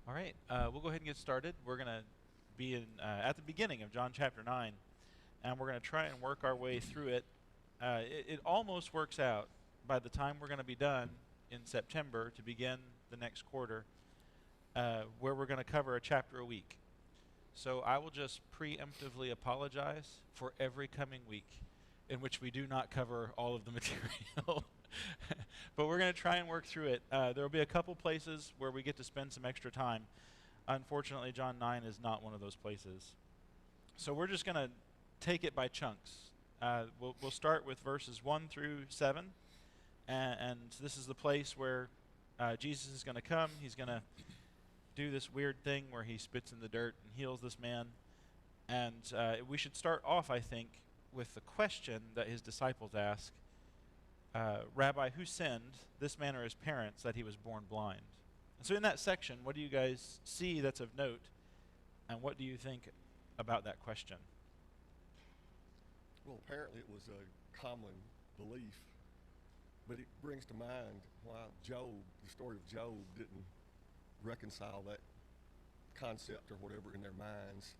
All right, we'll go ahead and get started. We're going to be at the beginning of John chapter 9, and we're going to try and work our way through it. It almost works out by the time we're going to be done in September to begin the next quarter, where we're going to cover a chapter a week. So I will just preemptively apologize for every coming week in which we do not cover all of the material. But we're going to try and work through it. There will be a couple places where we get to spend some extra time. Unfortunately, John 9 is not one of those places. So we're just going to take it by chunks. We'll start with verses 1 through 7. And this is the place where Jesus is going to come. He's going to do this weird thing where he spits in the dirt and heals this man. And we should start off, I think, with the question that his disciples ask. Rabbi, who sinned, this man or his parents, that he was born blind? And so in that section, what do you guys see that's of note, and what do you think about that question? Well, apparently it was a common belief, but it brings to mind why the story of Job didn't reconcile that concept or whatever in their minds.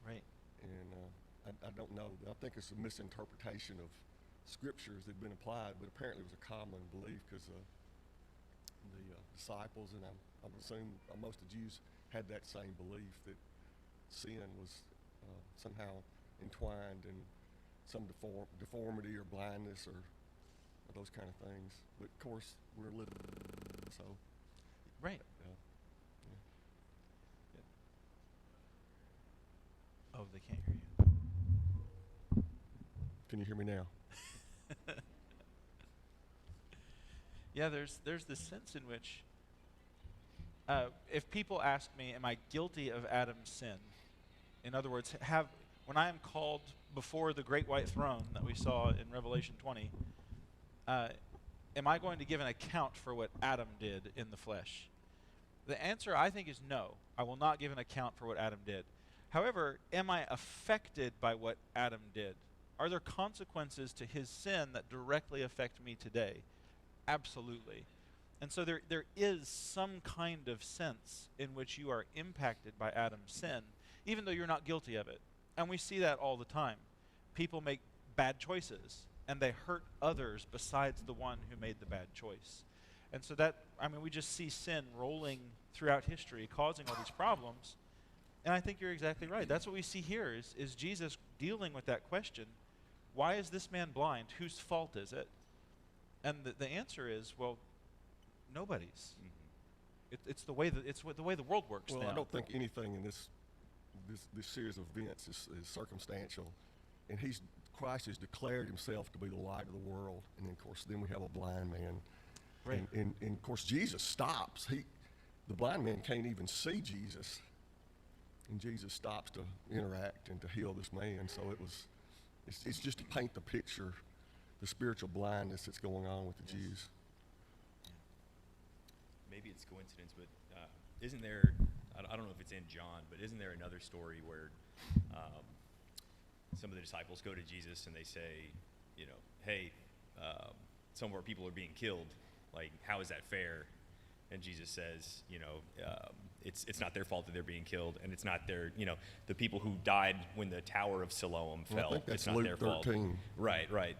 Right. And I don't know. I think it's a misinterpretation of scriptures that have been applied, but apparently it was a common belief because the disciples, and I'm assuming most of the Jews had that same belief that sin was somehow entwined in some deformity or blindness or those kind of things. But of course, we're living, so. Right. Yeah. Oh, they can't hear you. Can you hear me now? Yeah, there's this sense in which if people ask me, am I guilty of Adam's sin? In other words, when I am called before the great white throne that we saw in Revelation 20, am I going to give an account for what Adam did in the flesh? The answer, I think, is no. I will not give an account for what Adam did. However, am I affected by what Adam did? Are there consequences to his sin that directly affect me today? Absolutely. And so there is some kind of sense in which you are impacted by Adam's sin, even though you're not guilty of it. And we see that all the time. People make bad choices, and they hurt others besides the one who made the bad choice. And so we just see sin rolling throughout history, causing all these problems. And I think you're exactly right. That's what we see here is Jesus dealing with that question. Why is this man blind? Whose fault is it? And the answer is, well, nobody's. Mm-hmm. It's the way the world works now. Well, I don't think anything in this series of events is circumstantial. And Christ has declared himself to be the light of the world. And then, of course, we have a blind man. Right. And of course, Jesus stops. The blind man can't even see Jesus. And Jesus stops to interact and to heal this man. So it's just to paint the picture, the spiritual blindness that's going on with the Jews. Maybe it's coincidence, but isn't there, I don't know if it's in John, but isn't there another story where some of the disciples go to Jesus and they say, hey, some of our people are being killed. Like, how is that fair? And Jesus says, it's not their fault that they're being killed, and it's not their, the people who died when the Tower of Siloam fell. I think that's it's not Luke their 13. fault. Right.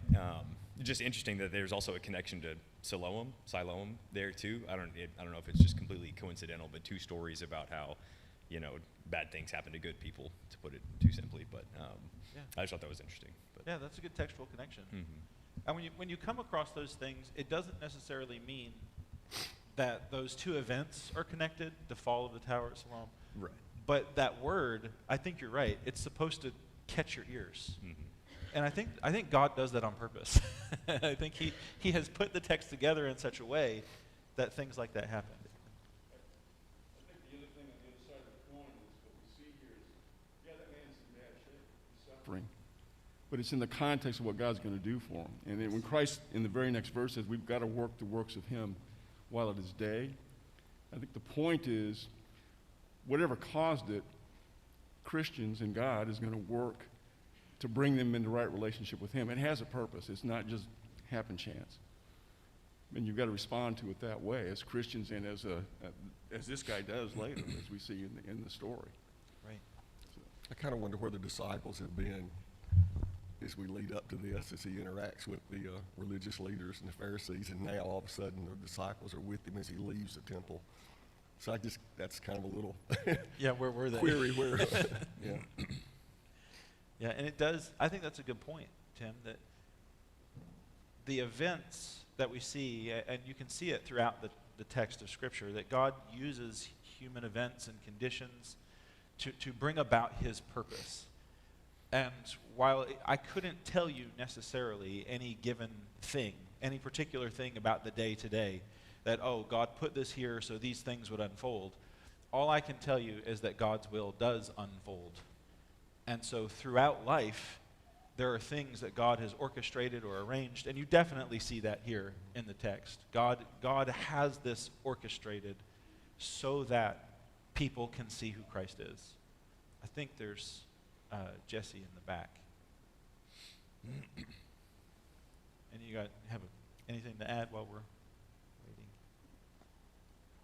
Just interesting that there's also a connection to Siloam there too. I don't know if it's just completely coincidental, but two stories about how, bad things happen to good people, to put it too simply. But I just thought that was interesting. But. Yeah, that's a good textual connection. Mm-hmm. And when you come across those things, it doesn't necessarily mean that those two events are connected, the fall of the Tower of Siloam. Right. But that word, I think you're right, it's supposed to catch your ears. Mm-hmm. And I think God does that on purpose. I think he has put the text together in such a way that things like that happen. I think the other thing on the other side of the coin is what we see here is, that man's in bad shape. He's suffering. But it's in the context of what God's going to do for him. And then when Christ, in the very next verse, says, we've got to work the works of him while it is day, I think the point is, whatever caused it, Christians and God is going to work to bring them into right relationship with him. It has a purpose. It's not just happen chance. And you've got to respond to it that way as Christians and as this guy does later, as we see in the story. Right. I kind of wonder where the disciples have been as we lead up to this, as he interacts with the religious leaders and the Pharisees, and now all of a sudden the disciples are with him as he leaves the temple. So that's kind of a little Yeah, where were they? query where, yeah. Yeah, and it does, I think that's a good point, Tim, that the events that we see, and you can see it throughout the text of Scripture, that God uses human events and conditions to bring about his purpose. And while I couldn't tell you necessarily any given thing, any particular thing about the day today, that, oh, God put this here so these things would unfold, all I can tell you is that God's will does unfold. And so throughout life, there are things that God has orchestrated or arranged, and you definitely see that here in the text. God has this orchestrated so that people can see who Christ is. I think there's Jesse in the back. And you have anything to add while we're waiting?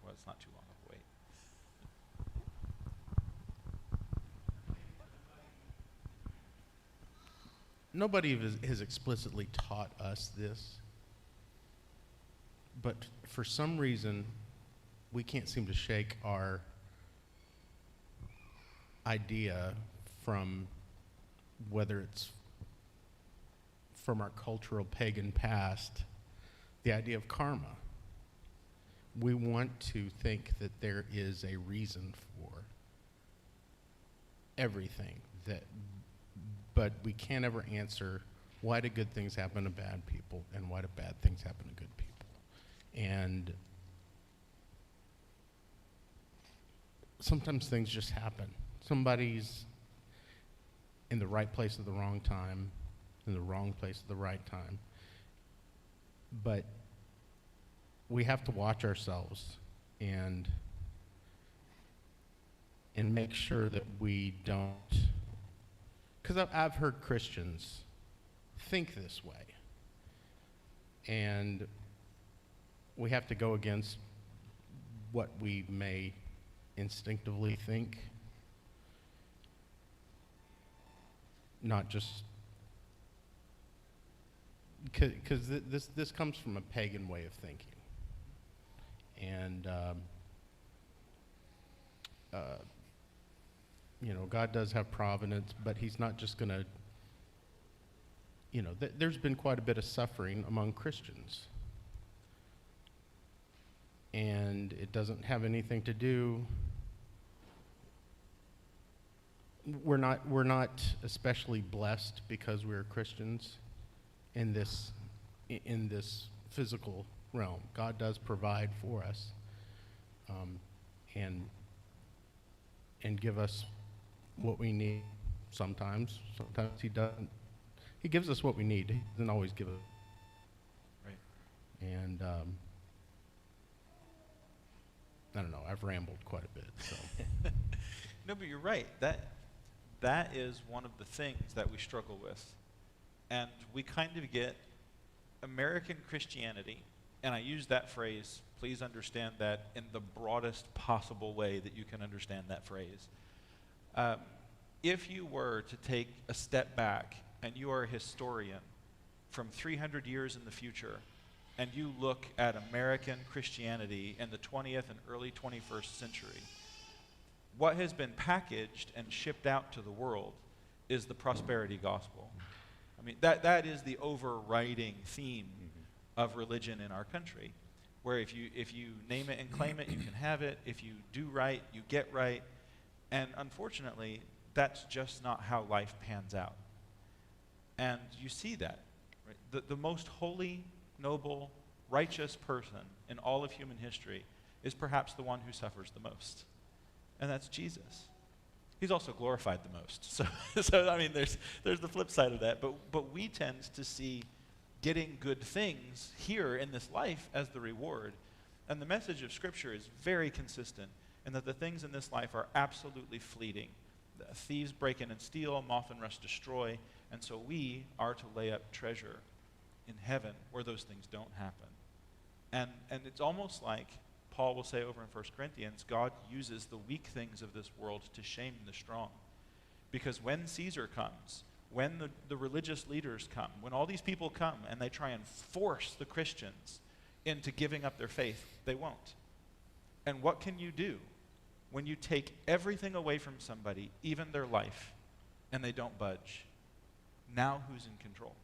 Well, it's not too long of a wait. Nobody has explicitly taught us this, but for some reason, we can't seem to shake our idea from whether it's from our cultural pagan past, the idea of karma. We want to think that there is a reason for everything, but we can't ever answer why do good things happen to bad people and why do bad things happen to good people. And sometimes things just happen. Somebody's in the right place at the wrong time, in the wrong place at the right time. But we have to watch ourselves and make sure that we don't, because I've heard Christians think this way, and we have to go against what we may instinctively think, not just because this comes from a pagan way of thinking, and God does have providence, but he's not just going to, there's been quite a bit of suffering among Christians, and it doesn't have anything to do. We're not especially blessed because we're Christians in this physical realm. God does provide for us, and give us what we need. Sometimes he doesn't. He gives us what we need. He doesn't always give it. Right. And I don't know. I've rambled quite a bit. So. No, but you're right. That is one of the things that we struggle with. And we kind of get American Christianity, and I use that phrase, please understand that in the broadest possible way that you can understand that phrase. If you were to take a step back and you are a historian from 300 years in the future, and you look at American Christianity in the 20th and early 21st century, what has been packaged and shipped out to the world is the prosperity gospel. I mean, that is the overriding theme of religion in our country, where if you name it and claim it, you can have it. If you do right, you get right. And unfortunately, that's just not how life pans out. And you see that. Right? The most holy, noble, righteous person in all of human history is perhaps the one who suffers the most. And that's Jesus. He's also glorified the most. So I mean, there's the flip side of that. But we tend to see getting good things here in this life as the reward. And the message of Scripture is very consistent in that the things in this life are absolutely fleeting. The thieves break in and steal, moth and rust destroy. And so we are to lay up treasure in heaven where those things don't happen. And it's almost like Paul will say over in 1 Corinthians, God uses the weak things of this world to shame the strong. Because when Caesar comes, when the religious leaders come, when all these people come and they try and force the Christians into giving up their faith, they won't. And what can you do when you take everything away from somebody, even their life, and they don't budge? Now who's in control?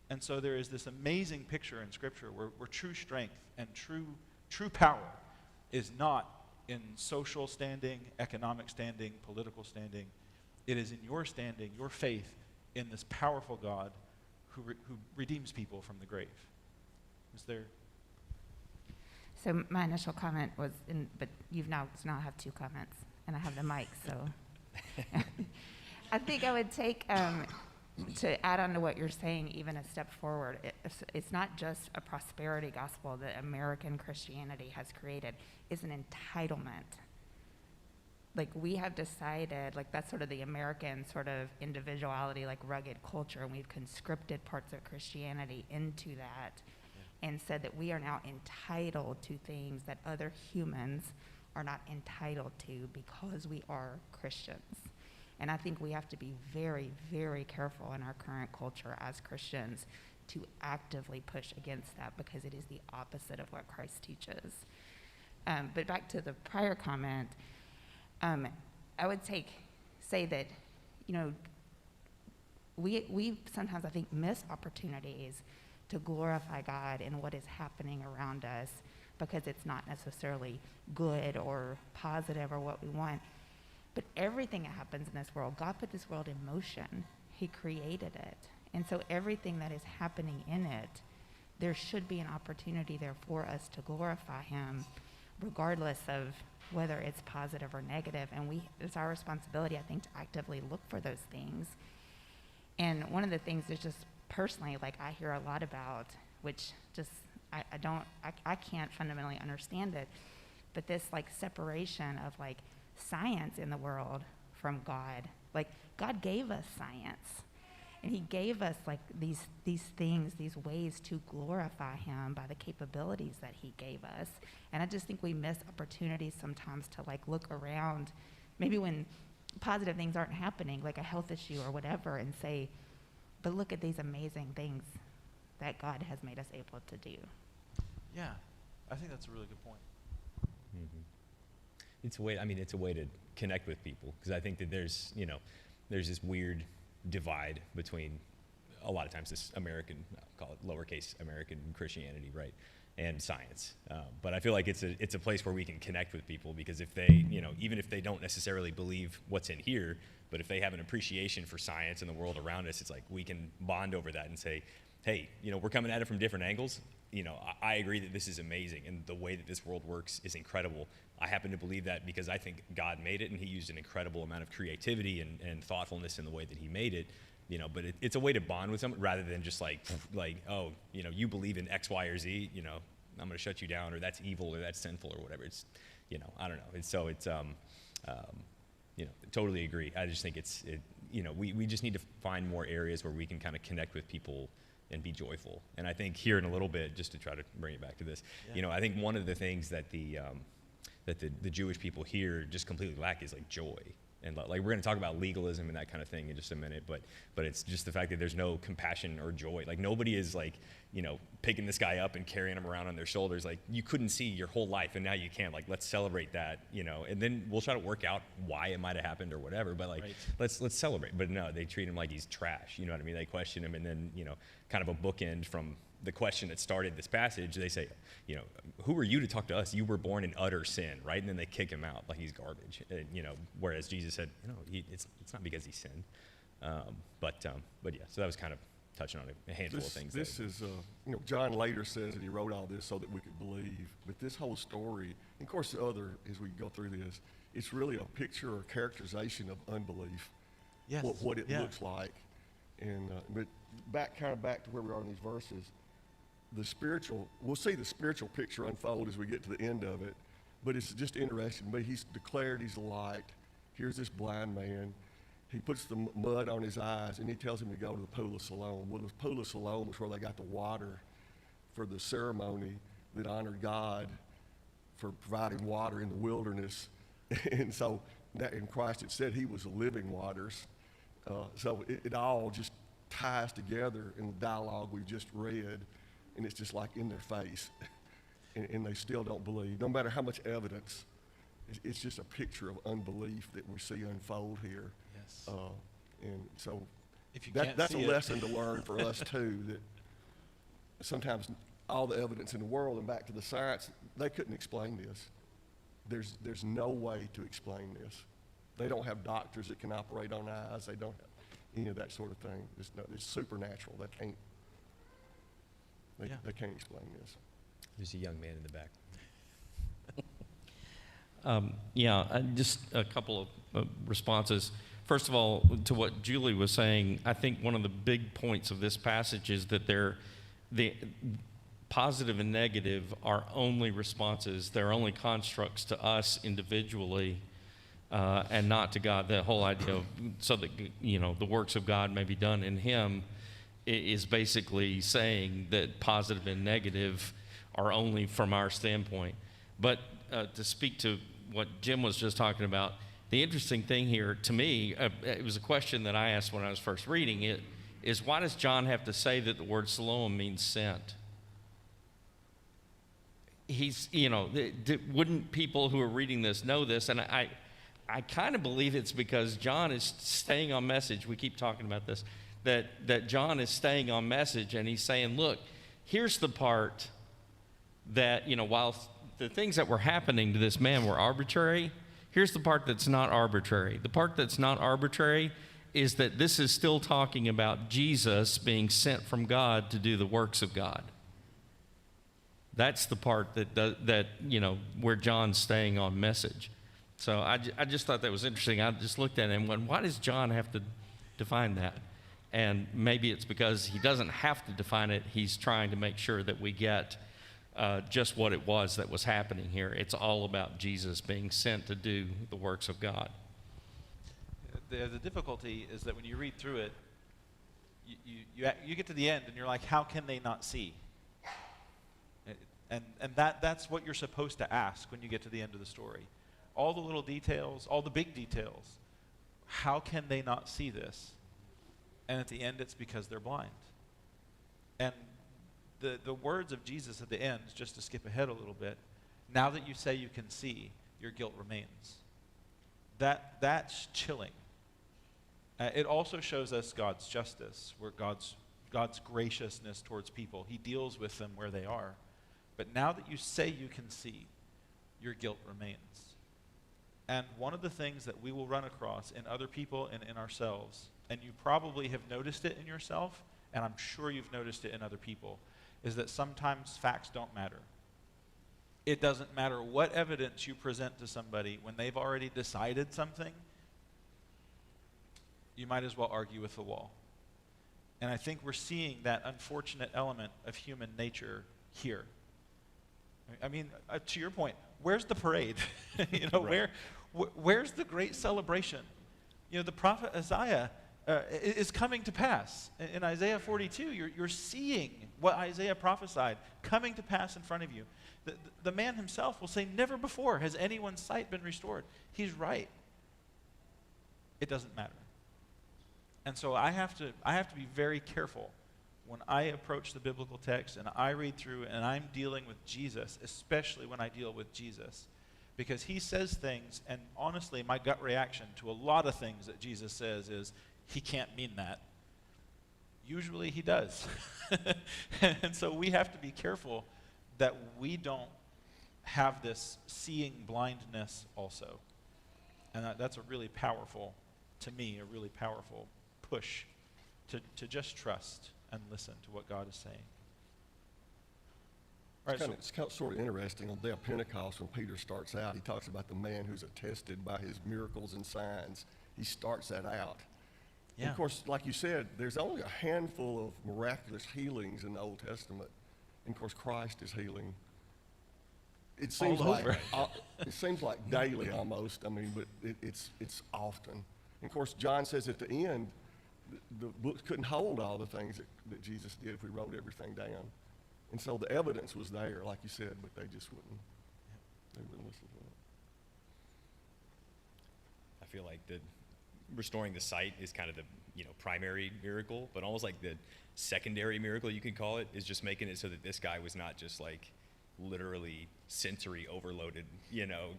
And so there is this amazing picture in Scripture where true strength and true power is not in social standing, economic standing, political standing. It is in your standing, your faith in this powerful God who redeems people from the grave. Is there? So my initial comment was, but you've now have two comments, and I have the mic, so. I think I would take, to add on to what you're saying, even a step forward. It's not just a prosperity gospel that American Christianity has created. It's an entitlement. Like, we have decided, like, that's sort of the American sort of individuality, like rugged culture, and we've conscripted parts of Christianity into that and said that we are now entitled to things that other humans are not entitled to because we are Christians. And I think we have to be very, very careful in our current culture as Christians to actively push against that, because it is the opposite of what Christ teaches. But back to the prior comment, I would say that, you know, we sometimes, I think, miss opportunities to glorify God in what is happening around us, because it's not necessarily good or positive or what we want. But everything that happens in this world, God put this world in motion. He created it. And so everything that is happening in it, there should be an opportunity there for us to glorify him, regardless of whether it's positive or negative. And it's our responsibility, I think, to actively look for those things. And one of the things is just personally, like, I hear a lot about, which just, I can't fundamentally understand it, but this, like, separation of, like, science in the world from God. Like, God gave us science, and he gave us, like, these things, these ways to glorify him by the capabilities that he gave us. And I just think we miss opportunities sometimes to, like, look around, maybe when positive things aren't happening, like a health issue or whatever, and say, but look at these amazing things that God has made us able to do. Yeah, I think that's a really good point. Mm-hmm. It's a way to connect with people, because I think that there's this weird divide between, a lot of times, this American, I'll call it lowercase American Christianity, right, and science. But I feel like it's a place where we can connect with people, because if they, even if they don't necessarily believe what's in here, but if they have an appreciation for science and the world around us, it's like we can bond over that and say, hey, we're coming at it from different angles. I agree that this is amazing, and the way that this world works is incredible. I happen to believe that because I think God made it, and he used an incredible amount of creativity and thoughtfulness in the way that he made it. But it's a way to bond with someone, rather than just like, oh, you believe in X, Y, or Z, I'm going to shut you down, or that's evil, or that's sinful, or whatever. It's, I don't know. Totally agree. I just think we just need to find more areas where we can kind of connect with people and be joyful. And I think here in a little bit, just to try to bring it back to this, I think one of the things that the Jewish people here just completely lack is, like, joy. And, like, we're going to talk about legalism and that kind of thing in just a minute, but it's just the fact that there's no compassion or joy. Like, nobody is, like, picking this guy up and carrying him around on their shoulders. Like, you couldn't see your whole life, and now you can. Like, let's celebrate that, and then we'll try to work out why it might have happened or whatever, but, like, right. let's celebrate. But no, they treat him like he's trash, you know what I mean? They question him, and then, kind of a bookend from the question that started this passage. They say, who are you to talk to us? You were born in utter sin, right? And then they kick him out like he's garbage. And, whereas Jesus said, it's not because he sinned. But yeah, so that was kind of touching on a handful of things. This is, John later says that he wrote all this so that we could believe. But this whole story, and of course the other, as we go through this, it's really a picture or characterization of unbelief. Yes. What it looks like. And but back to where we are in these verses. We'll see the spiritual picture unfold as we get to the end of it, but it's just interesting. But he's declared he's the light. Here's this blind man. He puts the mud on his eyes, and he tells him to go to the pool of Siloam. Well, the pool of Siloam was where they got the water for the ceremony that honored God for providing water in the wilderness. And so that in Christ it said he was living waters. So it all just ties together in the dialogue we've just read, and it's just like in their face. And they still don't believe, no matter how much evidence. It's just a picture of unbelief that we see unfold here. Yes. And so If you can't that's see a it. lesson to learn for us too, that sometimes all the evidence in the world, and back to the science, they couldn't explain this. There's no way to explain this. They don't have doctors that can operate on eyes. They don't have any of that sort of thing. It's supernatural. They can't explain this. There's a young man in the back. Just a couple of responses. First of all, to what Julie was saying, I think one of the big points of this passage is that the positive and negative are only responses. They're only constructs to us individually, and not to God. The whole idea of so that the works of God may be done in Him is basically saying that positive and negative are only from our standpoint. But to speak to what Jim was just talking about, the interesting thing here to me, it was a question that I asked when I was first reading it, is why does John have to say that the word Siloam means sent? He's, wouldn't people who are reading this know this? And I kind of believe it's because John is staying on message. We keep talking about this, that John is staying on message, and he's saying, look, here's the part that, while the things that were happening to this man were arbitrary, here's the part that's not arbitrary. The part that's not arbitrary is that this is still talking about Jesus being sent from God to do the works of God. That's the part that where John's staying on message. So I just thought that was interesting. I just looked at it and went, why does John have to define that? And maybe it's because he doesn't have to define it. He's trying to make sure that we get just what it was that was happening here. It's all about Jesus being sent to do the works of God. The difficulty is that when you read through it, you get to the end and you're like, how can they not see? And that's what you're supposed to ask when you get to the end of the story. All the little details, all the big details. How can they not see this? And at the end, it's because they're blind. And the words of Jesus at the end, just to skip ahead a little bit, now that you say you can see, your guilt remains. That's chilling. It also shows us God's justice, where God's graciousness towards people. He deals with them where they are. But now that you say you can see, your guilt remains. And one of the things that we will run across in other people and in ourselves, and you probably have noticed it in yourself, and I'm sure you've noticed it in other people, is that sometimes facts don't matter. It doesn't matter what evidence you present to somebody when they've already decided something, you might as well argue with the wall. And I think we're seeing that unfortunate element of human nature here. I mean, to your point, where's the parade? Right. Where's the great celebration? The prophet Isaiah is coming to pass. In Isaiah 42, you're seeing what Isaiah prophesied coming to pass in front of you. The man himself will say, never before has anyone's sight been restored. He's right. It doesn't matter. And so I have to be very careful when I approach the biblical text and I read through and I'm dealing with Jesus, especially when I deal with Jesus, because he says things, and honestly, my gut reaction to a lot of things that Jesus says is, he can't mean that. Usually he does. And so we have to be careful that we don't have this seeing blindness also. And that's a really powerful, to me, a really powerful push to just trust and listen to what God is saying. All right, It's kind of sort of interesting. On the day of Pentecost, when Peter starts out, he talks about the man who's attested by his miracles and signs. He starts that out. Yeah. And of course, like you said, there's only a handful of miraculous healings in the Old Testament. And of course, Christ is healing. It seems All over. It seems like daily almost. I mean, but it's often. And of course, John says at the end, the books couldn't hold all the things that Jesus did if we wrote everything down. And so the evidence was there, like you said, but they just wouldn't, they wouldn't listen to it. I feel like the restoring the sight is kind of the primary miracle, but almost like the secondary miracle, you could call it, is just making it so that this guy was not just like literally sensory overloaded,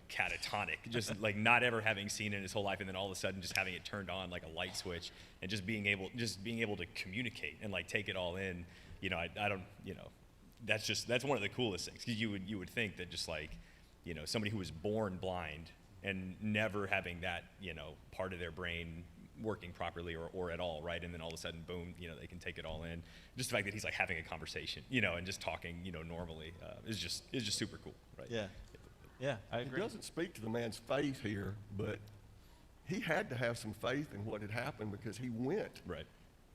catatonic, just like not ever having seen it in his whole life, and then all of a sudden just having it turned on like a light switch, and just being able to communicate and like take it all in. I don't, that's one of the coolest things, because you would think that just like, somebody who was born blind and never having that, part of their brain working properly or at all, right? And then all of a sudden, boom, they can take it all in. Just the fact that he's like having a conversation, and just talking, normally, is just super cool, right? Yeah, I agree. It doesn't speak to the man's faith here, but he had to have some faith in what had happened, because he went. Right.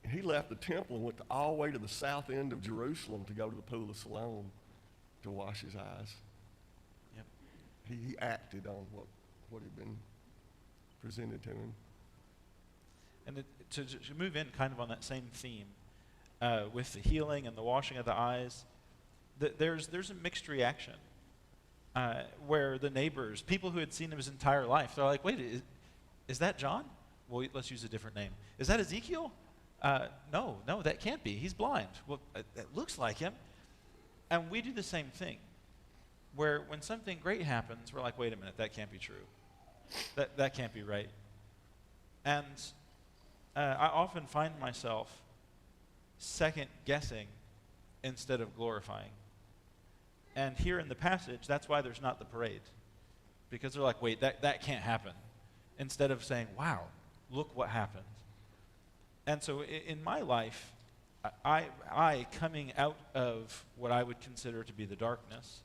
He left the temple and went all the way to the south end of Jerusalem to go to the pool of Siloam to wash his eyes. Yep. He acted on what had been presented to him. And to move in kind of on that same theme, with the healing and the washing of the eyes, there's a mixed reaction, where the neighbors, people who had seen him his entire life, they're like, wait, is that John? Well, let's use a different name. Is that Ezekiel? No, that can't be. He's blind. Well, it looks like him. And we do the same thing, where when something great happens, we're like, wait a minute, that can't be true. That can't be right. And I often find myself second guessing instead of glorifying. And here in the passage, that's why there's not the parade. Because they're like, wait, that can't happen. Instead of saying, wow, look what happened. And so in my life, I coming out of what I would consider to be the darkness,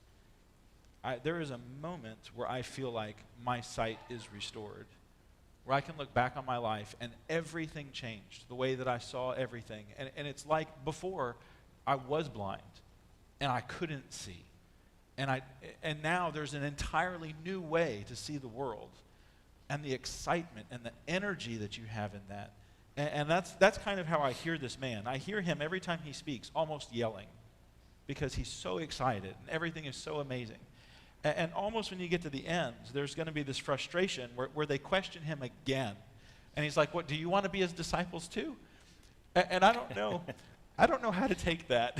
there is a moment where I feel like my sight is restored, where I can look back on my life and everything changed, the way that I saw everything. And it's like before, I was blind and I couldn't see. And now there's an entirely new way to see the world, and the excitement and the energy that you have in that. And that's kind of how I hear this man. I hear him every time he speaks, almost yelling, because he's so excited and everything is so amazing. And almost when you get to the end, there's going to be this frustration where they question him again. And he's like, what, do you want to be his disciples too? And I don't know. I don't know how to take that.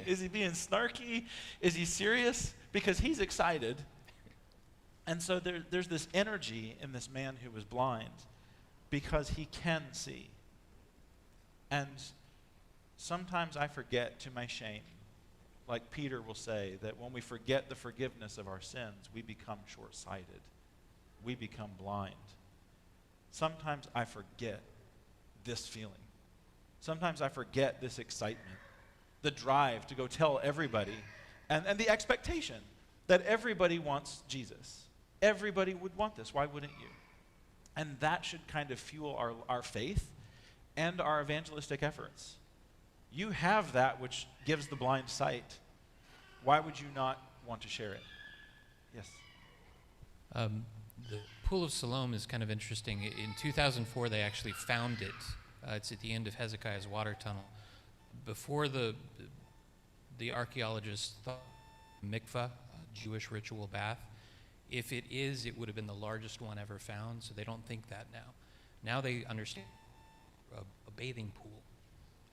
Is he being snarky? Is he serious? Because he's excited. And so there's this energy in this man who was blind because he can see. And sometimes I forget, to my shame, like Peter will say, that when we forget the forgiveness of our sins, we become short-sighted. We become blind. Sometimes I forget this feeling. Sometimes I forget this excitement, the drive to go tell everybody, and the expectation that everybody wants Jesus. Everybody would want this. Why wouldn't you? And that should kind of fuel our faith and our evangelistic efforts. You have that which gives the blind sight. Why would you not want to share it? Yes. The Pool of Siloam is kind of interesting. In 2004, they actually found it. It's at the end of Hezekiah's water tunnel. Before the archaeologists thought mikvah, a Jewish ritual bath, if it is, it would have been the largest one ever found, so they don't think that now. Now they understand a bathing pool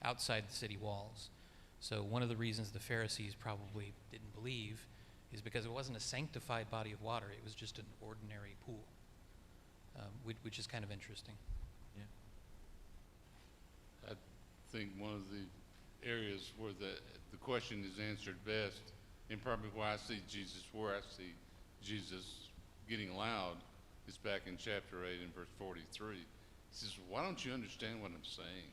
outside the city walls. So one of the reasons the Pharisees probably didn't believe is because it wasn't a sanctified body of water. It was just an ordinary pool, which is kind of interesting. Yeah. I think one of the areas where the question is answered best, and probably where I see Jesus getting loud, is back in chapter 8 and verse 43. He says, why don't you understand what I'm saying?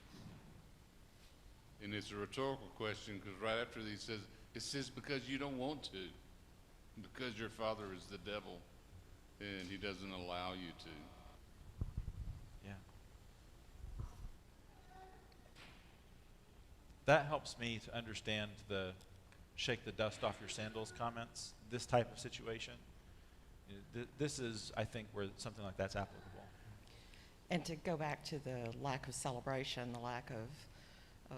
And it's a rhetorical question, because right after he says, it says because you don't want to, because your father is the devil and he doesn't allow you to. Yeah. That helps me to understand the shake the dust off your sandals comments, this type of situation. This is, I think, where something like that's applicable. And to go back to the lack of celebration, the lack of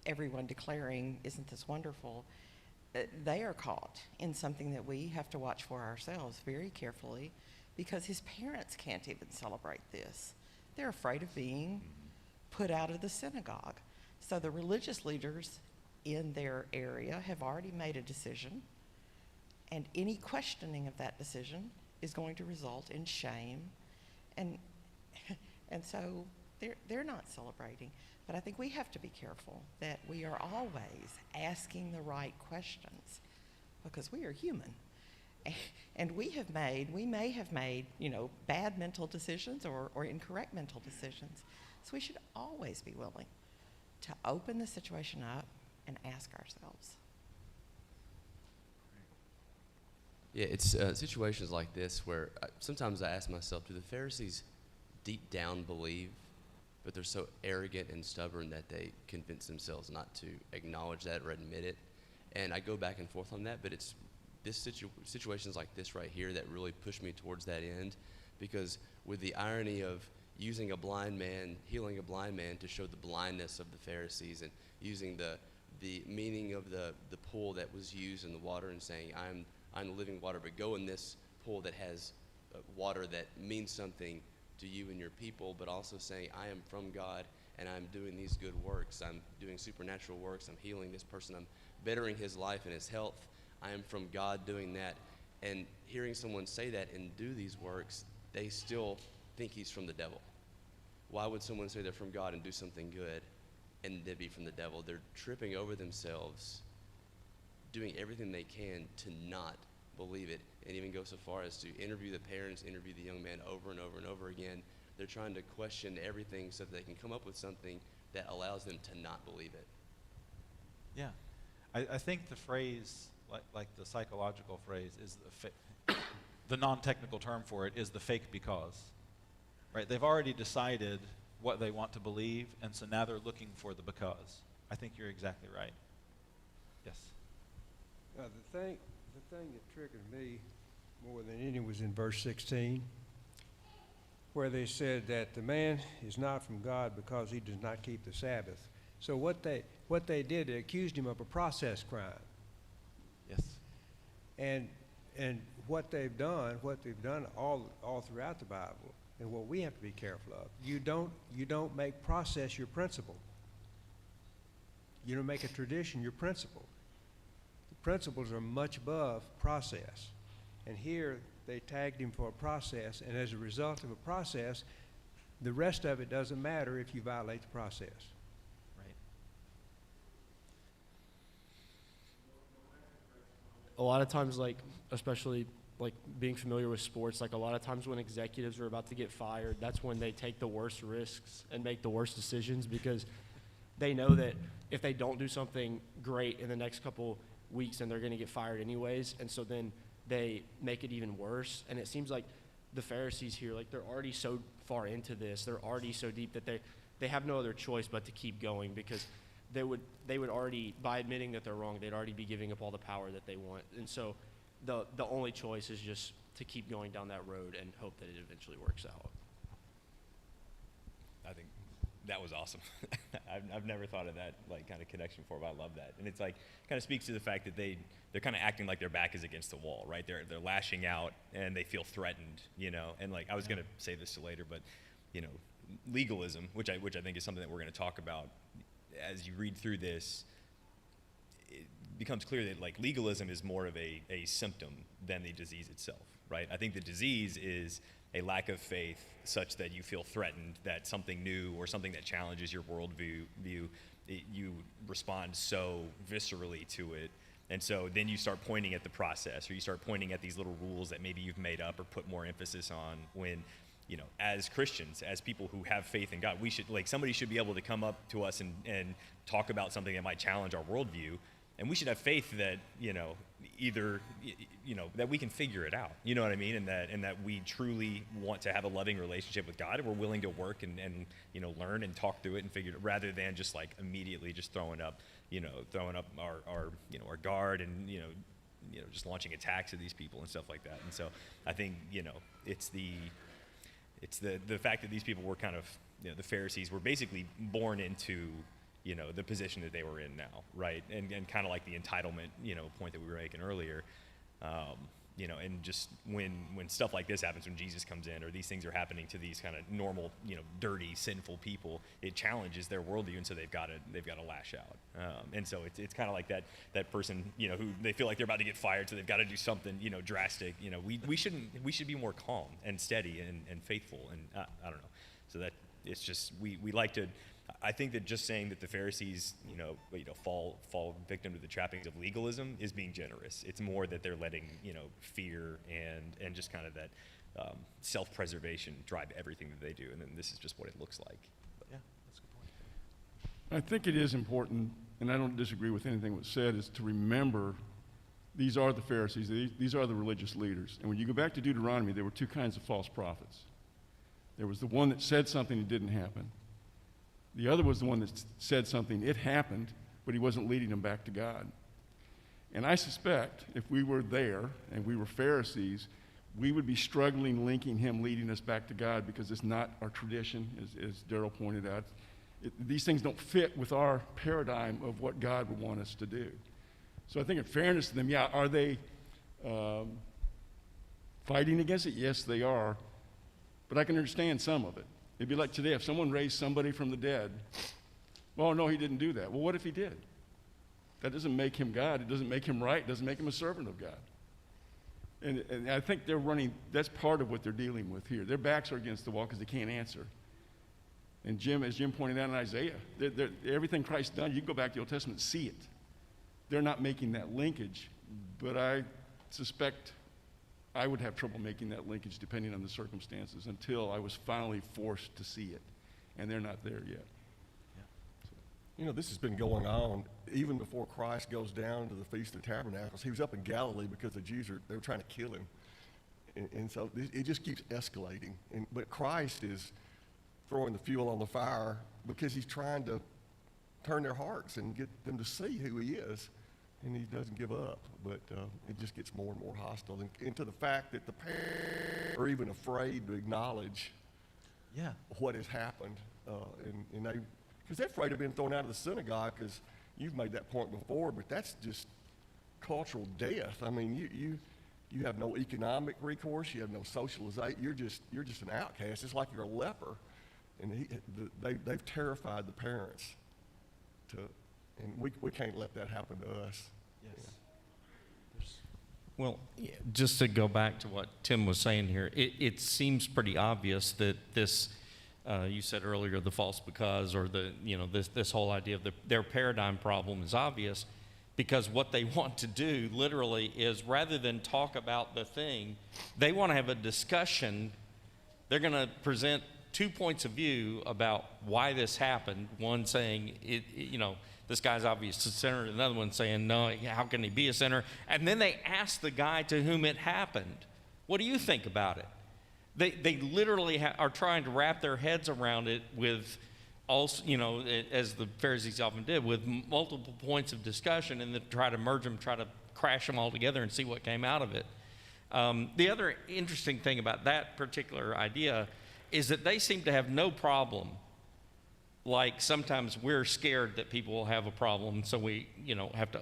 everyone declaring, isn't this wonderful? they are caught in something that we have to watch for ourselves very carefully, because his parents can't even celebrate this. They're afraid of being put out of the synagogue. So the religious leaders in their area have already made a decision, and any questioning of that decision is going to result in shame, and so they're not celebrating. But I think we have to be careful that we are always asking the right questions, because we are human. And we may have made, bad mental decisions or incorrect mental decisions. So we should always be willing to open the situation up and ask ourselves. Yeah, it's situations like this where sometimes I ask myself, do the Pharisees deep down believe, but they're so arrogant and stubborn that they convince themselves not to acknowledge that or admit it? And I go back and forth on that, but it's situations like this right here that really push me towards that end, because with the irony of using a blind man, healing a blind man to show the blindness of the Pharisees, and using the meaning of the pool that was used in the water and saying, I'm the living water, but go in this pool that has water that means something to you and your people, but also saying, I am from God and I'm doing these good works. I'm doing supernatural works. I'm healing this person. I'm bettering his life and his health. I am from God doing that. And hearing someone say that and do these works, they still think he's from the devil. Why would someone say they're from God and do something good and they'd be from the devil? They're tripping over themselves, doing everything they can to not believe it, and even go so far as to interview the parents, interview the young man over and over and over again. They're trying to question everything so that they can come up with something that allows them to not believe it. Yeah. I think the phrase, like the psychological phrase, is the non-technical term for it is the fake because. Right? They've already decided what they want to believe, and so now they're looking for the because. I think you're exactly right. Yes. The thing that triggered me more than any was in verse 16, where they said that the man is not from God because he does not keep the Sabbath. So what they did, they accused him of a process crime. Yes. And what they've done all throughout the Bible, and what we have to be careful of, you don't make process your principle. You don't make a tradition your principle. The principles are much above process. And here they tagged him for a process, and as a result of a process, the rest of it doesn't matter if you violate the process. Right. A lot of times, especially being familiar with sports, a lot of times when executives are about to get fired, that's when they take the worst risks and make the worst decisions, because they know that if they don't do something great in the next couple weeks, then they're going to get fired anyways. And so then they make it even worse. And it seems like the Pharisees here, they're already so far into this, they're already so deep that they have no other choice but to keep going, because they would already, by admitting that they're wrong, they'd already be giving up all the power that they want. And so the only choice is just to keep going down that road and hope that it eventually works out. I think that was awesome. I've never thought of that kind of connection before, but I love that. And it's kind of speaks to the fact that they're kind of acting like their back is against the wall, right? They're lashing out and they feel threatened, and I was going to say this to later, but legalism, which I think is something that we're going to talk about as you read through this, it becomes clear that legalism is more of a symptom than the disease itself, right? I think the disease is a lack of faith such that you feel threatened that something new or something that challenges your worldview, you respond so viscerally to it. And so then you start pointing at the process, or you start pointing at these little rules that maybe you've made up or put more emphasis on, when, as Christians, as people who have faith in God, we should, somebody should be able to come up to us and talk about something that might challenge our worldview. And we should have faith that, that we can figure it out. You know what I mean? And that we truly want to have a loving relationship with God, and we're willing to work and learn and talk through it and figure it, rather than just immediately just throwing up our guard and, just launching attacks at these people and stuff like that. And so I think, it's the fact that these people were kind of, the Pharisees were basically born into the position that they were in now, right? And kind of like the entitlement, point that we were making earlier. And just when stuff like this happens, when Jesus comes in, or these things are happening to these kind of normal, dirty, sinful people, it challenges their worldview, and so they've got to lash out. And so it's kind of like that person, who they feel like they're about to get fired, so they've got to do something, drastic. We should be more calm and steady and faithful, and I don't know. So that it's just we like to. I think that just saying that the Pharisees, fall victim to the trappings of legalism is being generous. It's more that they're letting, fear and just kind of that self-preservation drive everything that they do, and then this is just what it looks like. Yeah, that's a good point. I think it is important, and I don't disagree with anything that was said, is to remember these are the Pharisees, these are the religious leaders. And when you go back to Deuteronomy, there were two kinds of false prophets. There was the one that said something that didn't happen. The other was the one that said something, it happened, but he wasn't leading them back to God. And I suspect if we were there and we were Pharisees, we would be struggling linking him leading us back to God, because it's not our tradition, as Darrell pointed out. These things don't fit with our paradigm of what God would want us to do. So I think in fairness to them, are they fighting against it? Yes, they are. But I can understand some of it. It'd be like today, if someone raised somebody from the dead, well, no, he didn't do that. Well, what if he did? That doesn't make him God. It doesn't make him right. It doesn't make him a servant of God. And I think that's part of what they're dealing with here. Their backs are against the wall because they can't answer. And as Jim pointed out in Isaiah, everything Christ's done, you can go back to the Old Testament and see it. They're not making that linkage, but I suspect I would have trouble making that linkage depending on the circumstances until I was finally forced to see it. And they're not there yet. This has been going on even before Christ goes down to the Feast of Tabernacles. He was up in Galilee because the Jews they were trying to kill him. And so it just keeps escalating. But Christ is throwing the fuel on the fire because he's trying to turn their hearts and get them to see who he is. And he doesn't give up, but it just gets more and more hostile, and to the fact that the parents are even afraid to acknowledge what has happened, because they're afraid of being thrown out of the synagogue, because you've made that point before, but that's just cultural death. I mean, you have no economic recourse, you have no socialization, you're just an outcast. It's like you're a leper, and they've terrified the parents and we can't let that happen to us. Yes. Well, just to go back to what Tim was saying here, it seems pretty obvious that this, you said earlier, the false because, or this whole idea of their paradigm problem is obvious, because what they want to do literally is, rather than talk about the thing, they want to have a discussion. They're going to present 2 points of view about why this happened. One saying, this guy's obviously a sinner. Another one saying, no, how can he be a sinner? And then they ask the guy to whom it happened, what do you think about it? They literally are trying to wrap their heads around it with, also, as the Pharisees often did, with multiple points of discussion, and then try to merge them, try to crash them all together and see what came out of it. The other interesting thing about that particular idea is that they seem to have no problem. Like sometimes we're scared that people will have a problem, so we, have to,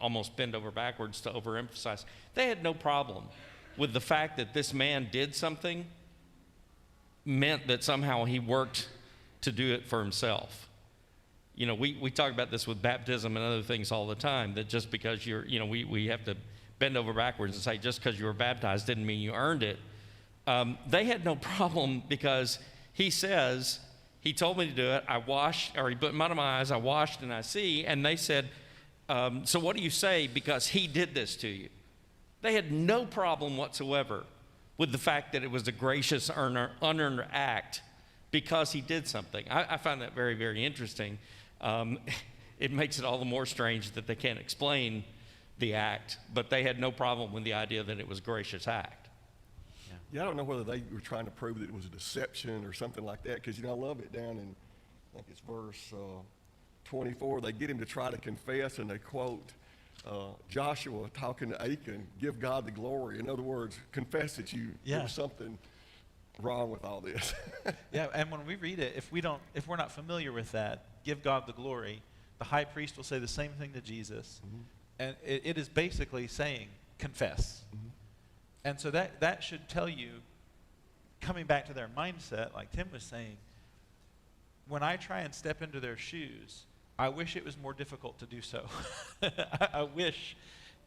almost bend over backwards to overemphasize. They had no problem with the fact that this man did something meant that somehow he worked to do it for himself. We talk about this with baptism and other things all the time, that just because we have to bend over backwards and say just because you were baptized didn't mean you earned it. They had no problem, because he says, he told me to do it, I washed, or he put mud on my eyes, I washed and I see, and they said, so what do you say because he did this to you? They had no problem whatsoever with the fact that it was a gracious, unearned act because he did something. I find that very, very interesting. It makes it all the more strange that they can't explain the act, but they had no problem with the idea that it was a gracious act. Yeah, I don't know whether they were trying to prove that it was a deception or something like that, because, I love it down in, I think it's verse 24. They get him to try to confess, and they quote Joshua talking to Achan, give God the glory. In other words, confess that there was something wrong with all this? Yeah, and when we read it, if we're not familiar with that, give God the glory, the high priest will say the same thing to Jesus. Mhm. And it is basically saying, confess. Mhm. And so that should tell you, coming back to their mindset, like Tim was saying, when I try and step into their shoes, I wish it was more difficult to do so. I wish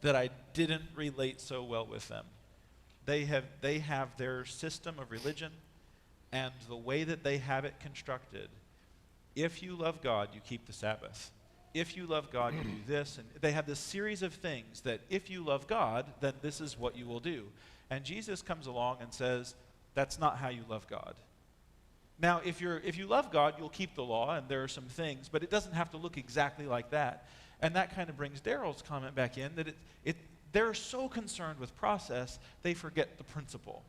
that I didn't relate so well with them. They have their system of religion, and the way that they have it constructed. If you love God, you keep the Sabbath. If you love God, you do this. And they have this series of things that if you love God, then this is what you will do. And Jesus comes along and says, that's not how you love God. Now, if you love God, you'll keep the law, and there are some things, but it doesn't have to look exactly like that. And that kind of brings Daryl's comment back in, that they're so concerned with process, they forget the principle.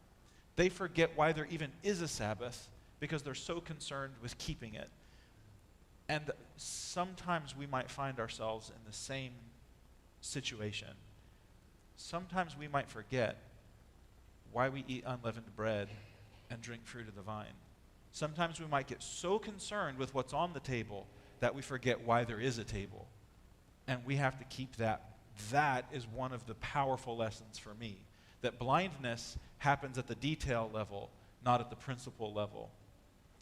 They forget why there even is a Sabbath, because they're so concerned with keeping it. And sometimes we might find ourselves in the same situation. Sometimes we might forget why we eat unleavened bread and drink fruit of the vine. Sometimes we might get so concerned with what's on the table that we forget why there is a table. And we have to keep that. That is one of the powerful lessons for me. That blindness happens at the detail level, not at the principle level.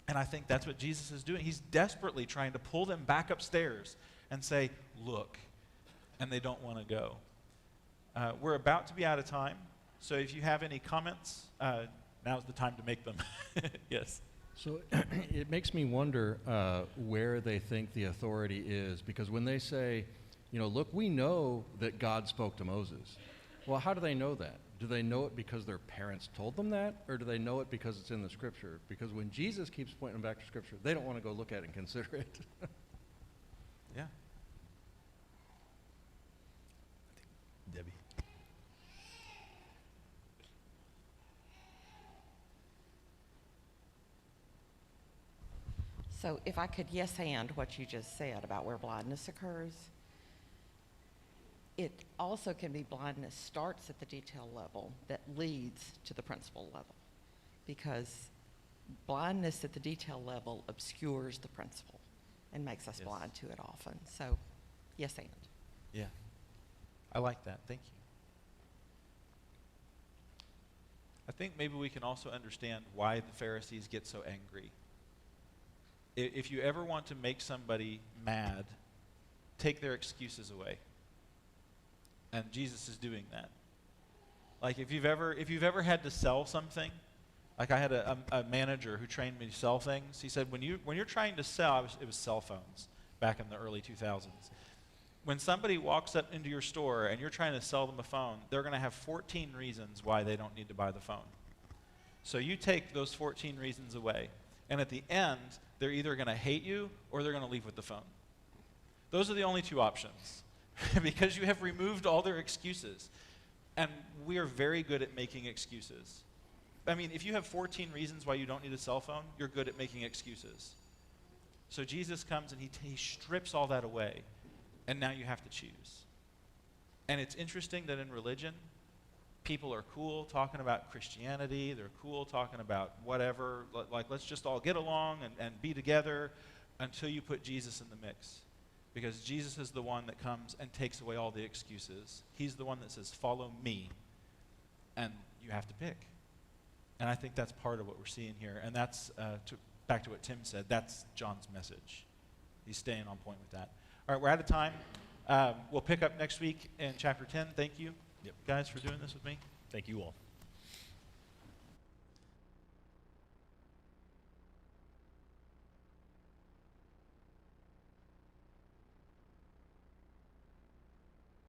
And I think that's what Jesus is doing. He's desperately trying to pull them back upstairs and say, look. And they don't want to go. We're about to be out of time. So if you have any comments, now's the time to make them. Yes. So it makes me wonder where they think the authority is, because when they say, look, we know that God spoke to Moses. Well, how do they know that? Do they know it because their parents told them that, or do they know it because it's in the Scripture? Because when Jesus keeps pointing them back to Scripture, they don't want to go look at it and consider it. Yeah. Debbie. So if I could yes and what you just said about where blindness occurs, it also can be blindness starts at the detail level that leads to the principle level, because blindness at the detail level obscures the principle and makes us Yes. blind to it often. So yes and. Yeah. I like that. Thank you. I think maybe we can also understand why the Pharisees get so angry. If you ever want to make somebody mad, take their excuses away. And Jesus is doing that. Like if you've ever had to sell something, like I had a manager who trained me to sell things. He said when you're trying to sell, it was cell phones back in the early 2000s. When somebody walks up into your store and you're trying to sell them a phone, they're going to have 14 reasons why they don't need to buy the phone. So you take those 14 reasons away, and at the end, they're either going to hate you or they're going to leave with the phone. Those are the only two options. Because you have removed all their excuses. And we are very good at making excuses. I mean, if you have 14 reasons why you don't need a cell phone, you're good at making excuses. So Jesus comes and he strips all that away, and now you have to choose. And it's interesting that in religion, people are cool talking about Christianity, they're cool talking about whatever, like let's just all get along and be together, until you put Jesus in the mix. Because Jesus is the one that comes and takes away all the excuses. He's the one that says, follow me. And you have to pick. And I think that's part of what we're seeing here. And that's, back to what Tim said, that's John's message. He's staying on point with that. All right, we're out of time. We'll pick up next week in chapter 10. Thank you, guys, for doing this with me. Thank you all.